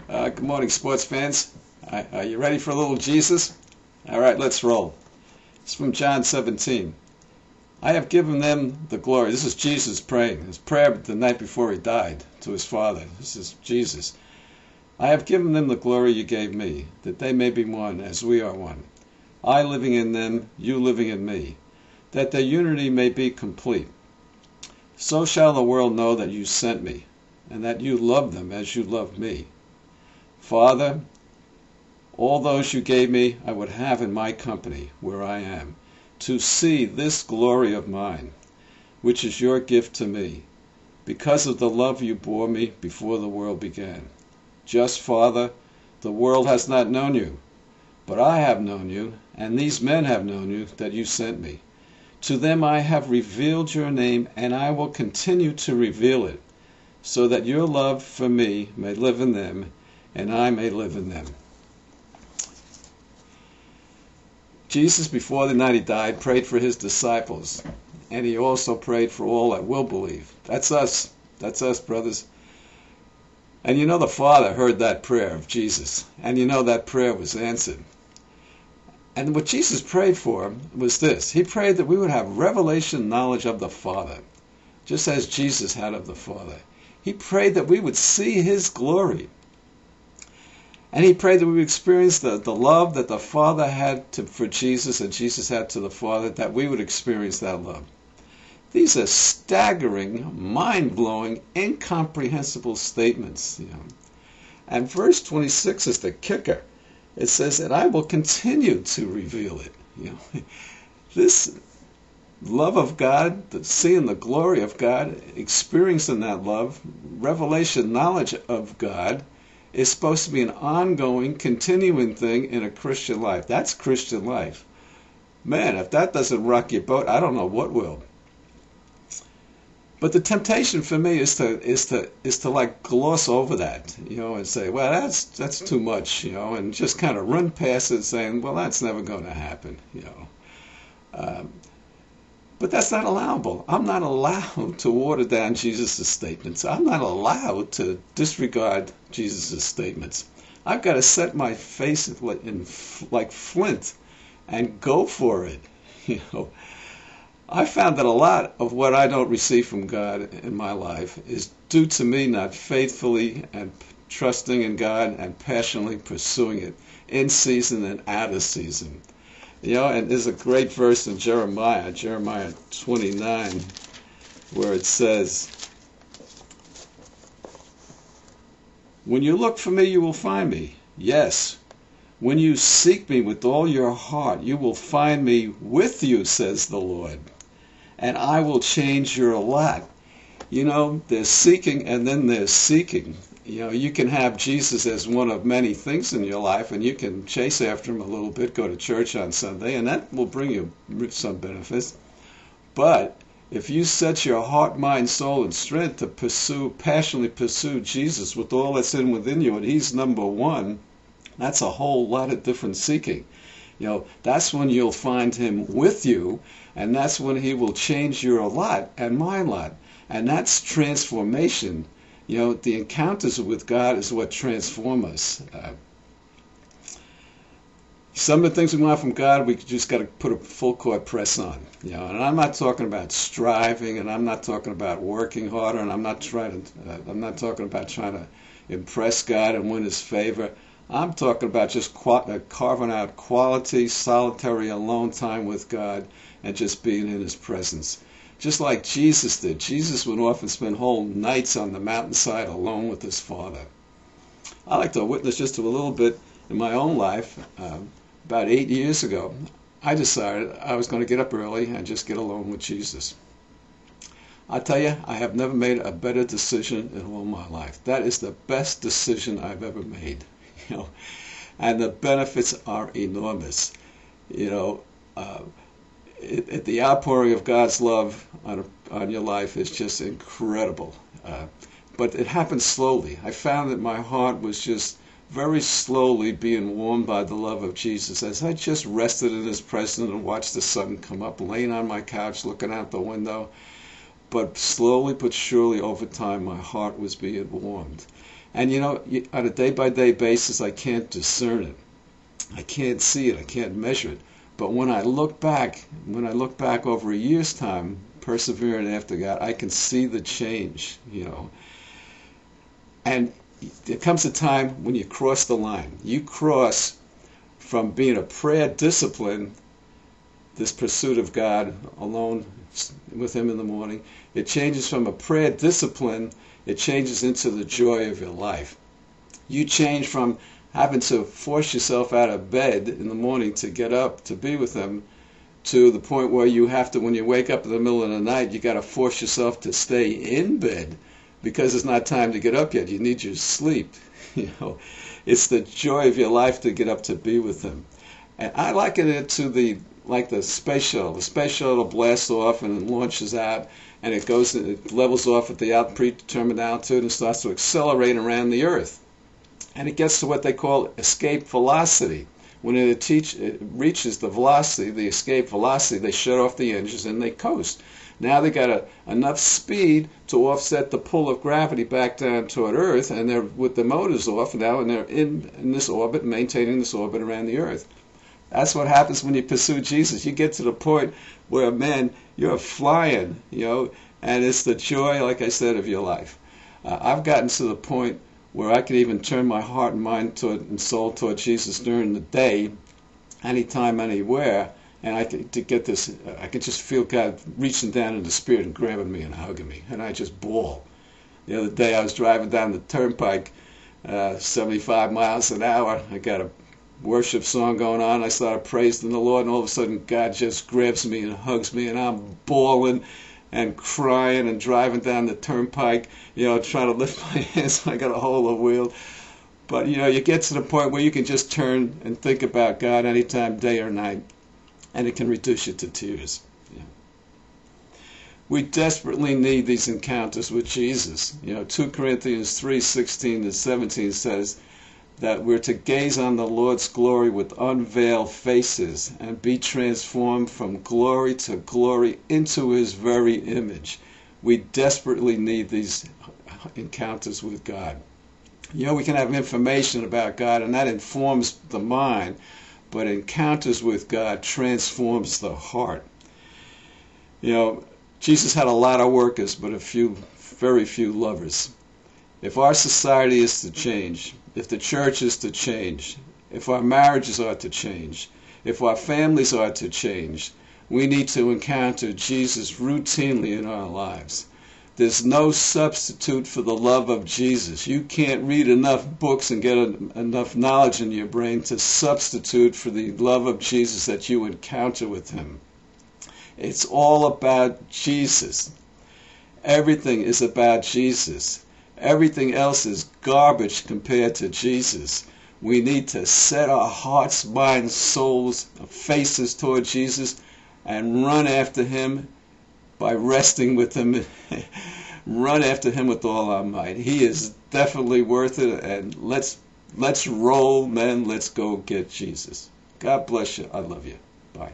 Good morning, sports fans. Are you ready for a little Jesus? All right, let's roll. It's from John 17. I have given them the glory. This is Jesus praying. His prayer the night before he died to his Father. This is Jesus. I have given them the glory you gave me, that they may be one as we are one. I living in them, you living in me, that their unity may be complete. So shall the world know that you sent me, and that you love them as you loved me. Father, all those you gave me I would have in my company where I am, to see this glory of mine, which is your gift to me, because of the love you bore me before the world began. Just, Father, the world has not known you, but I have known you, and these men have known you, that you sent me. To them I have revealed your name, and I will continue to reveal it, so that your love for me may live in them, and I may live in them. Jesus, before the night he died, prayed for his disciples, and he also prayed for all that will believe. That's us. That's us, brothers. And you know the Father heard that prayer of Jesus, and you know that prayer was answered. And what Jesus prayed for was this. He prayed that we would have revelation knowledge of the Father, just as Jesus had of the Father. He prayed that we would see his glory. And he prayed that we would experience the love that the Father had for Jesus and Jesus had to the Father, that we would experience that love. These are staggering, mind-blowing, incomprehensible statements. And verse 26 is the kicker. It says, and I will continue to reveal it. This love of God, seeing the glory of God, experiencing that love, revelation knowledge of God, is supposed to be an ongoing, continuing thing in a Christian life. That's Christian life. Man, if that doesn't rock your boat, I don't know what will. But the temptation for me is to like gloss over that, and say, well, that's too much, and just kind of run past it, saying, well, that's never going to happen, But that's not allowable. I'm not allowed to water down Jesus' statements. I'm not allowed to disregard Jesus' statements. I've got to set my face in like flint and go for it. I found that a lot of what I don't receive from God in my life is due to me not faithfully and trusting in God and passionately pursuing it in season and out of season. And there's a great verse in Jeremiah 29, where it says, when you look for me, you will find me. Yes, when you seek me with all your heart, you will find me with you, says the Lord. And I will change your lot. There's seeking and then there's seeking. You can have Jesus as one of many things in your life, and you can chase after him a little bit, go to church on Sunday, and that will bring you some benefits. But if you set your heart, mind, soul, and strength to passionately pursue Jesus with all that's within you, and he's number one, that's a whole lot of different seeking. That's when you'll find him with you, and that's when he will change your lot and my lot. And that's transformation. The encounters with God is what transform us. Some of the things we want from God, we just got to put a full court press on. And I'm not talking about striving, and I'm not talking about working harder, and I'm not talking about trying to impress God and win his favor. I'm talking about just carving out quality, solitary, alone time with God and just being in his presence. Just like Jesus did. Jesus would often spend whole nights on the mountainside alone with his Father. I like to witness just a little bit in my own life. About 8 years ago, I decided I was going to get up early and just get alone with Jesus. I tell you, I have never made a better decision in all my life. That is the best decision I've ever made. And the benefits are enormous. The outpouring of God's love on your life is just incredible. But it happens slowly. I found that my heart was just very slowly being warmed by the love of Jesus as I just rested in his presence and watched the sun come up, laying on my couch, looking out the window. But slowly but surely over time, my heart was being warmed. And on a day-by-day basis, I can't discern it. I can't see it. I can't measure it. But when I look back over a year's time, persevering after God, I can see the change. And there comes a time when you cross the line. You cross from being a prayer discipline, this pursuit of God alone with Him in the morning. It changes from a prayer discipline, it changes into the joy of your life. You change from having to force yourself out of bed in the morning to get up to be with Him to the point where you have to, when you wake up in the middle of the night, you got to force yourself to stay in bed because it's not time to get up yet. You need your sleep. It's the joy of your life to get up to be with Him. And I liken it to the space shuttle. The space shuttle blasts off and it launches out, and it levels off at the predetermined altitude and starts to accelerate around the Earth. And it gets to what they call escape velocity. When it reaches the velocity, the escape velocity, they shut off the engines and they coast. Now they got enough speed to offset the pull of gravity back down toward Earth, and they're with the motors off now, and they're in this orbit, maintaining this orbit around the Earth. That's what happens when you pursue Jesus. You get to the point where, man, you're flying, and it's the joy, like I said, of your life. I've gotten to the point where I can even turn my heart and mind and soul toward Jesus during the day, anytime, anywhere, and I can just feel God reaching down in the Spirit and grabbing me and hugging me, and I just bawl. The other day I was driving down the turnpike, 75 miles an hour. I got a worship song going on. I started praising the Lord, and all of a sudden God just grabs me and hugs me, and I'm bawling and crying and driving down the turnpike, trying to lift my hands so I got a hold of the wheel. But, you get to the point where you can just turn and think about God anytime, day or night, and it can reduce you to tears. We desperately need these encounters with Jesus. 2 Corinthians 3:16-17 says that we're to gaze on the Lord's glory with unveiled faces and be transformed from glory to glory into His very image. We desperately need these encounters with God. We can have information about God, and that informs the mind, but encounters with God transforms the heart. Jesus had a lot of workers, but very few lovers. If our society is to change, if the church is to change, if our marriages are to change, if our families are to change, we need to encounter Jesus routinely in our lives. There's no substitute for the love of Jesus. You can't read enough books and get enough knowledge in your brain to substitute for the love of Jesus that you encounter with Him. It's all about Jesus. Everything is about Jesus. Everything else is garbage compared to Jesus. We need to set our hearts, minds, souls, faces toward Jesus and run after Him by resting with Him. Run after Him with all our might. He is definitely worth it, and let's roll, men. Let's go get Jesus. God bless you. I love you. Bye.